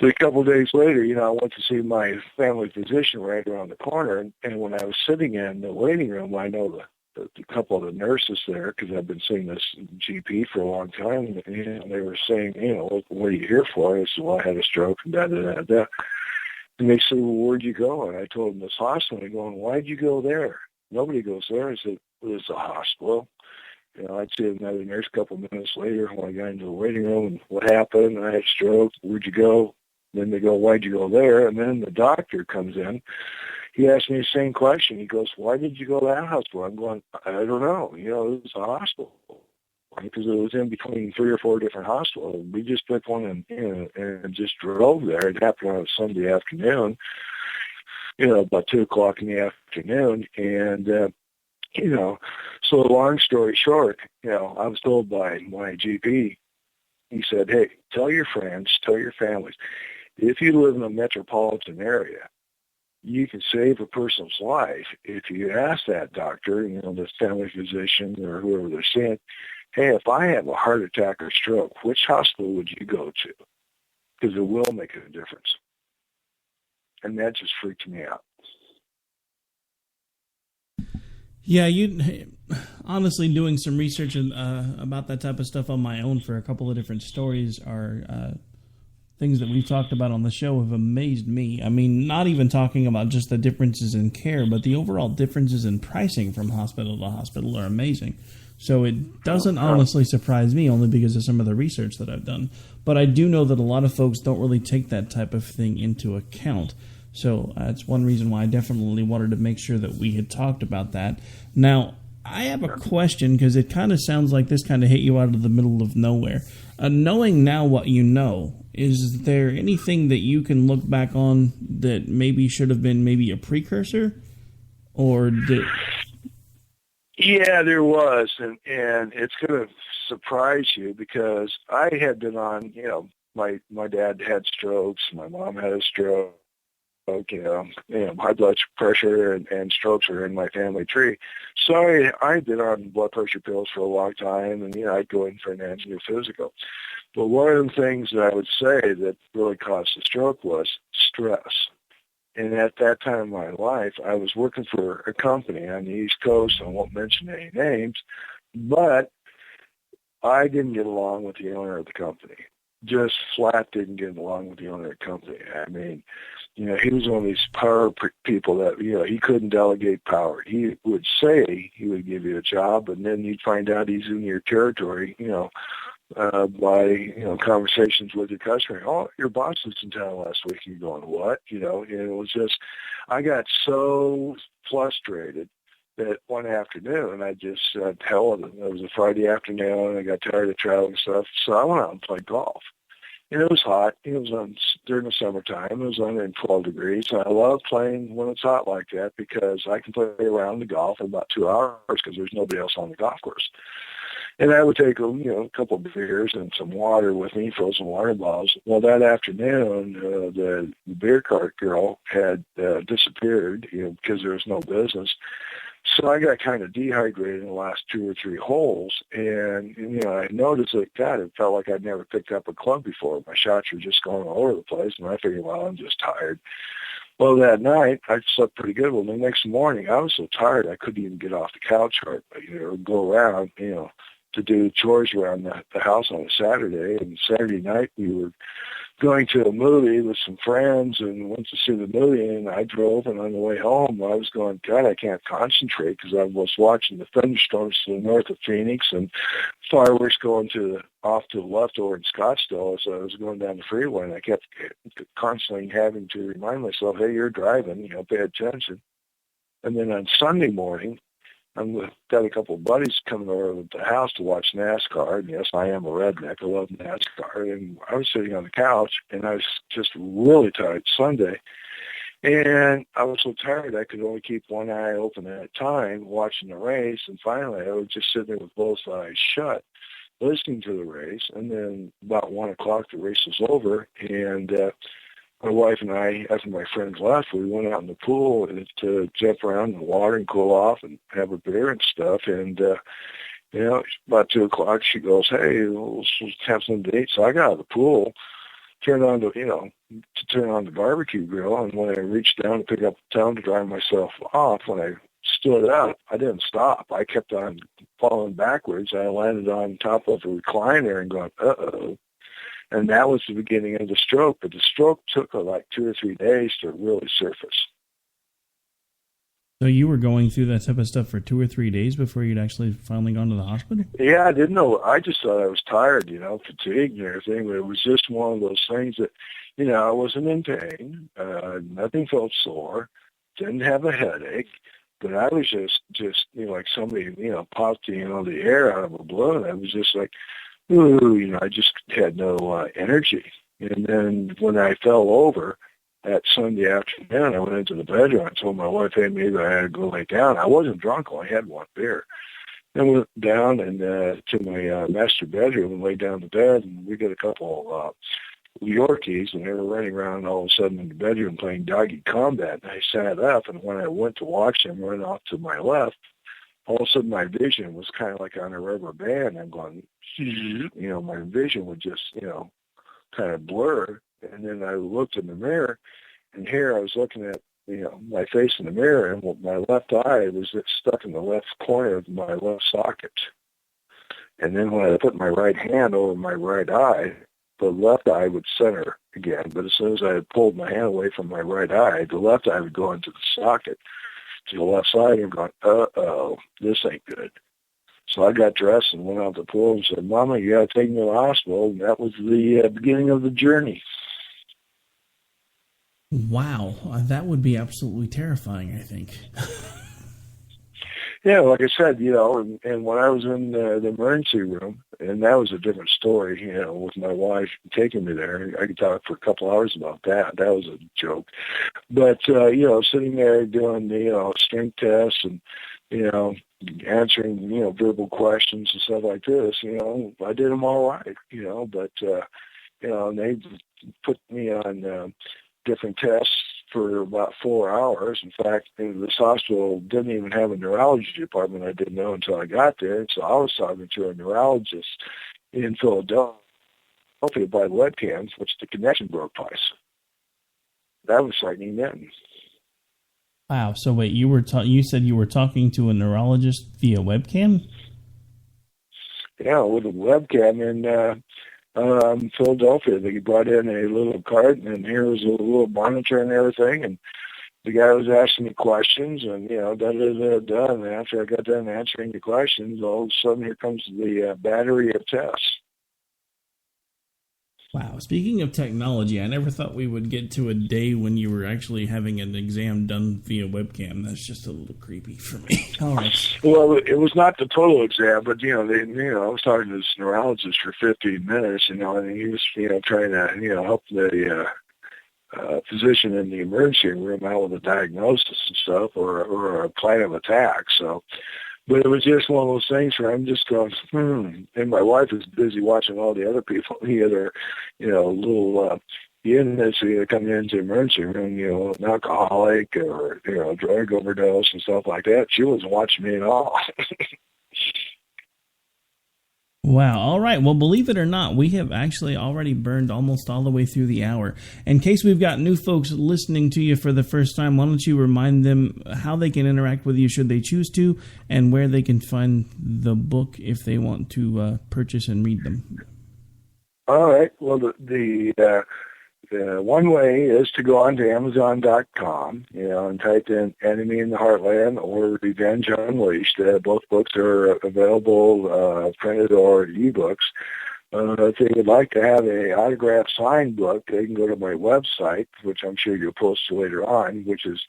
a couple of days later, I went to see my family physician right around the corner. And when I was sitting in the waiting room, I know the couple of the nurses there, because I've been seeing this GP for a long time, and they were saying, what are you here for? I said, well, I had a stroke and da-da-da-da. And they said, well, where'd you go? And I told them this hospital. They're going, why'd you go there? Nobody goes there. I said, well, it's a hospital. I'd see another nurse a couple of minutes later when I got into the waiting room, and what happened? And I had a stroke. Where'd you go? And then they go, why'd you go there? And then the doctor comes in. He asked me the same question. He goes, why did you go to that hospital? I'm going, I don't know. It was a hospital. Because it was in between 3 or 4 different hospitals. We just picked one and just drove there. It happened on a Sunday afternoon, about 2 o'clock in the afternoon. And, so long story short, I was told by my GP, he said, hey, tell your friends, tell your families, if you live in a metropolitan area, you can save a person's life if you ask that doctor, the family physician or whoever they're seeing, hey, if I have a heart attack or stroke, which hospital would you go to? Because it will make a difference. And that just freaked me out. Yeah, honestly, doing some research about that type of stuff on my own for a couple of different stories are things that we've talked about on the show have amazed me. I mean, not even talking about just the differences in care, but the overall differences in pricing from hospital to hospital are amazing. So it doesn't honestly surprise me, only because of some of the research that I've done. But I do know that a lot of folks don't really take that type of thing into account. So that's one reason why I definitely wanted to make sure that we had talked about that. Now, I have a question, because it kind of sounds like this kind of hit you out of the middle of nowhere. Knowing now what you know, is there anything that you can look back on that maybe should have been maybe a precursor? Or did... Yeah, there was, and it's going to surprise you, because I had been on, my dad had strokes, my mom had a stroke, high blood pressure and strokes are in my family tree. So I'd been on blood pressure pills for a long time, and, I'd go in for an annual physical. But one of the things that I would say that really caused the stroke was stress. And at that time in my life, I was working for a company on the East Coast. I won't mention any names, but I didn't get along with the owner of the company. Just flat didn't get along with the owner of the company. I mean, he was one of these power people that, he couldn't delegate power. He would say he would give you a job, and then you'd find out he's in your territory, by, conversations with your customer. Oh, your boss was in town last week. You're going, what? And it was just, I got so frustrated that one afternoon I just said, hell with it. It was a Friday afternoon, and I got tired of traveling and stuff, so I went out and played golf. And it was hot. It was during the summertime. It was 112 degrees. And I love playing when it's hot like that because I can play around the golf in about 2 hours because there's nobody else on the golf course. And I would take, a couple of beers and some water with me, frozen water bottles. Well, that afternoon, the beer cart girl had disappeared, because there was no business. So I got kind of dehydrated in the last 2 or 3 holes. And I noticed that, God, it felt like I'd never picked up a club before. My shots were just going all over the place. And I figured, well, I'm just tired. Well, that night, I slept pretty good. Well, the next morning, I was so tired, I couldn't even get off the couch or go around, to do chores around the house on a Saturday. And Saturday night, we were going to a movie with some friends and went to see the movie, and I drove, and on the way home, I was going, God, I can't concentrate because I was watching the thunderstorms to the north of Phoenix and fireworks going off to the left over in Scottsdale as I was going down the freeway, and I kept constantly having to remind myself, hey, you're driving, pay attention. And then on Sunday morning, I've got a couple of buddies coming over to the house to watch NASCAR. And yes, I am a redneck. I love NASCAR. And I was sitting on the couch, and I was just really tired Sunday. And I was so tired I could only keep one eye open at a time watching the race. And finally, I was just sitting there with both eyes shut, listening to the race. And then about 1 o'clock, the race was over. And my wife and I, after my friends left, we went out in the pool to jump around in the water and cool off and have a beer and stuff. And, about 2 o'clock, she goes, hey, let's have some dates. So I got out of the pool, turned on to turn on the barbecue grill. And when I reached down to pick up the towel to dry myself off, when I stood up, I didn't stop. I kept on falling backwards. I landed on top of a recliner and going, uh-oh. And that was the beginning of the stroke. But the stroke took like 2 or 3 days to really surface. So you were going through that type of stuff for 2 or 3 days before you'd actually finally gone to the hospital? Yeah, I didn't know. I just thought I was tired, fatigued and everything. But it was just one of those things that, I wasn't in pain. Nothing felt sore. Didn't have a headache. But I was just like somebody, popped, the air out of a balloon. I was just like, ooh, I just had no energy. And then when I fell over that Sunday afternoon, I went into the bedroom. I told my wife, hey, maybe I had to go lay down. I wasn't drunk. I had 1 beer. Then went down and to my master bedroom and laid down to bed, and we got a couple of Yorkies, and they were running around all of a sudden in the bedroom playing doggy combat. And I sat up, and when I went to watch them run off to my left, all of a sudden my vision was kind of like on a rubber band. I'm going, my vision would just, kind of blur. And then I looked in the mirror, and here I was looking at, my face in the mirror, and my left eye was stuck in the left corner of my left socket. And then when I put my right hand over my right eye, the left eye would center again. But as soon as I had pulled my hand away from my right eye, the left eye would go into the socket to the left side. And I'm going, uh-oh, this ain't good. So I got dressed and went out to the pool and said, Mama, you got to take me to the hospital. And that was the beginning of the journey. Wow. That would be absolutely terrifying, I think. Yeah, like I said, and when I was in the emergency room, and that was a different story, with my wife taking me there. I could talk for a couple hours about that. That was a joke. But, sitting there doing, strength tests and, answering, verbal questions and stuff like this, I did them all right, but, and they put me on different tests for about 4 hours. In fact, this hospital didn't even have a neurology department. I didn't know until I got there. So I was talking to a neurologist in Philadelphia by webcams, which the connection broke twice. That was frightening then. Wow. So wait, you said you were talking to a neurologist via webcam? Yeah, with a webcam in Philadelphia. They brought in a little cart, and here was a little monitor and everything, and the guy was asking me questions, and, and after I got done answering the questions, all of a sudden here comes the battery of tests. Wow. Speaking of technology, I never thought we would get to a day when you were actually having an exam done via webcam. That's just a little creepy for me. All right. Well, it was not the total exam, but, I was talking to this neurologist for 15 minutes, and he was, trying to, help the physician in the emergency room out with a diagnosis and stuff or a plan of attack. So, but it was just one of those things where I'm just going, And my wife is busy watching all the other people, the other, little inmates that come into the emergency room, an alcoholic or, drug overdose and stuff like that. She wasn't watching me at all. Wow. All right. Well, believe it or not, we have actually already burned almost all the way through the hour. In case we've got new folks listening to you for the first time, why don't you remind them how they can interact with you should they choose to, and where they can find the book if they want to purchase and read them. All right. Well, the one way is to go on to Amazon.com, and type in Enemy in the Heartland or Revenge Unleashed. Both books are available, printed or ebooks. If they would like to have an autographed signed book, they can go to my website, which I'm sure you'll post later on, which is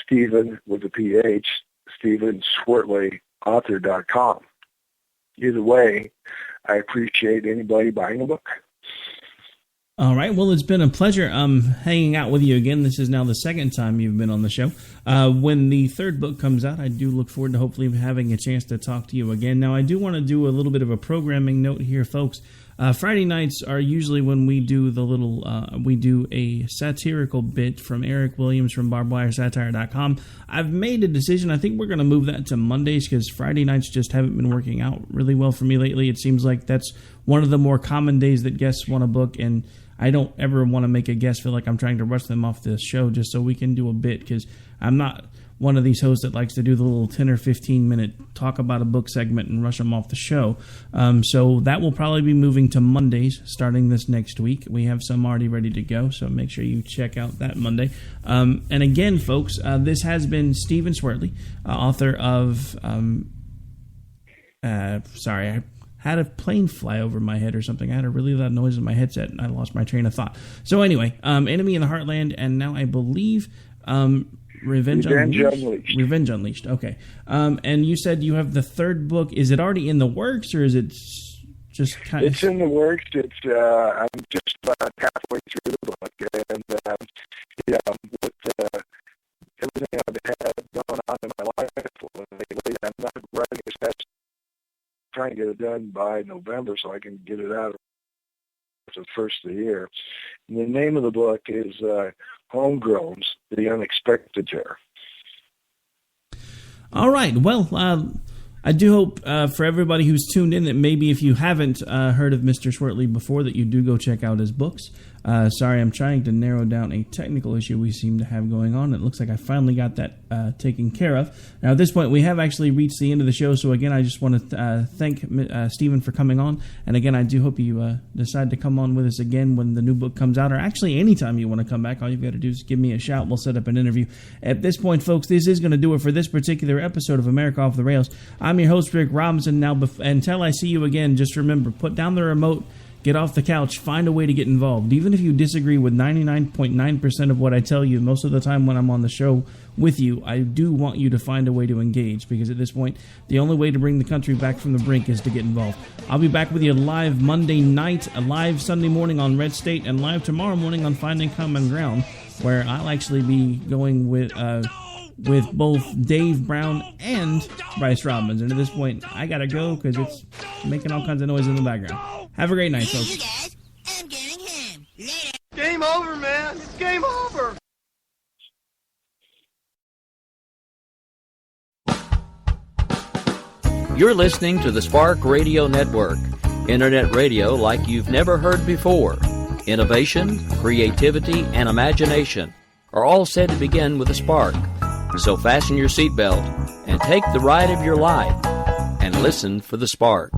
Stephen with a PH, Stephen Schwertley author.com. Either way, I appreciate anybody buying a book. All right. Well, it's been a pleasure hanging out with you again. This is now the second time you've been on the show. When the third book comes out, I do look forward to hopefully having a chance to talk to you again. Now, I do want to do a little bit of a programming note here, folks. Friday nights are usually when we do we do a satirical bit from Eric Williams from barbedwiresatire.com. I've made a decision. I think we're going to move that to Mondays because Friday nights just haven't been working out really well for me lately. It seems like that's one of the more common days that guests want a book, and I don't ever want to make a guest feel like I'm trying to rush them off the show just so we can do a bit, because I'm not one of these hosts that likes to do the little 10 or 15 minute talk about a book segment and rush them off the show. So that will probably be moving to Mondays starting this next week. We have some already ready to go, so make sure you check out that Monday. And again, folks, this has been Stephen Schwertley, author of... I had a plane fly over my head or something. I had a really loud noise in my headset, and I lost my train of thought. So anyway, Enemy in the Heartland, and now I believe Revenge Unleashed. Revenge Unleashed, okay. And you said you have the third book. Is it already in the works, or is it just kind of... It's in the works. It's I'm just about halfway through the book, and with everything I've had going on in my life lately, I'm not writing as fast. Trying to get it done by November so I can get it out the first of the year. And the name of the book is Homegrowns, The Unexpected Terror. All right. Well, I do hope for everybody who's tuned in that maybe if you haven't heard of Mr. Schwertley before, that you do go check out his books. Sorry, I'm trying to narrow down a technical issue we seem to have going on. It looks like I finally got that taken care of. Now, at this point, we have actually reached the end of the show. So, again, I just want to thank Stephen for coming on. And, again, I do hope you decide to come on with us again when the new book comes out. Or actually, anytime you want to come back, all you've got to do is give me a shout. We'll set up an interview. At this point, folks, this is going to do it for this particular episode of America Off the Rails. I'm your host, Rick Robinson. Now, until I see you again, just remember, put down the remote, get off the couch, find a way to get involved. Even if you disagree with 99.9% of what I tell you, most of the time when I'm on the show with you, I do want you to find a way to engage, because at this point, the only way to bring the country back from the brink is to get involved. I'll be back with you live Monday night, live Sunday morning on Red State, and live tomorrow morning on Finding Common Ground, where I'll actually be going with both Dave Brown and Bryce Robbins. And at this point, I gotta go because it's making all kinds of noise in the background. Have a great night, folks. Hey guys, I'm getting him. Later. Game over, man. It's game over. You're listening to the Spark Radio Network, Internet radio like you've never heard before. Innovation, creativity, and imagination are all said to begin with a spark. So fasten your seatbelt and take the ride of your life and listen for the spark.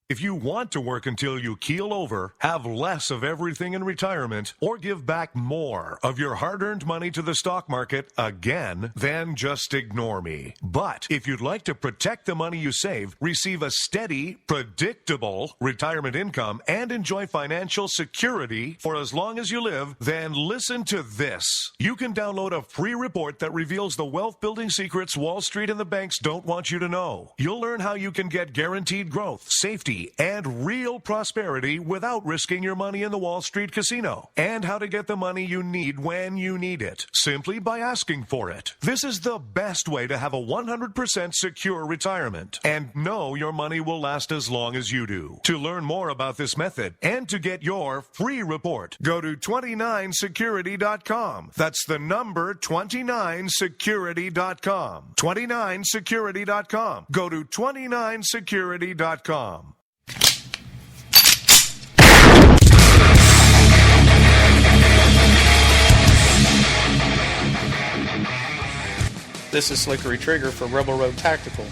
If you want to work until you keel over, have less of everything in retirement, or give back more of your hard-earned money to the stock market again, then just ignore me. But if you'd like to protect the money you save, receive a steady, predictable retirement income, and enjoy financial security for as long as you live, then listen to this. You can download a free report that reveals the wealth-building secrets Wall Street and the banks don't want you to know. You'll learn how you can get guaranteed growth, safety, and real prosperity without risking your money in the Wall Street casino, and how to get the money you need when you need it, simply by asking for it. This is the best way to have a 100% secure retirement, and know your money will last as long as you do. To learn more about this method and to get your free report, go to 29security.com. That's the number 29security.com. 29security.com. Go to 29security.com. This is Slickery Trigger for Rebel Road Tactical.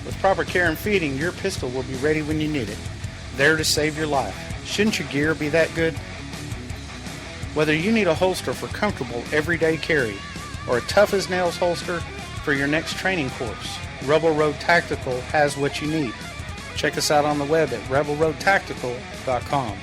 With proper care and feeding, your pistol will be ready when you need it, there to save your life. Shouldn't your gear be that good? Whether you need a holster for comfortable everyday carry or a tough-as-nails holster for your next training course, Rebel Road Tactical has what you need. Check us out on the web at rebelroadtactical.com.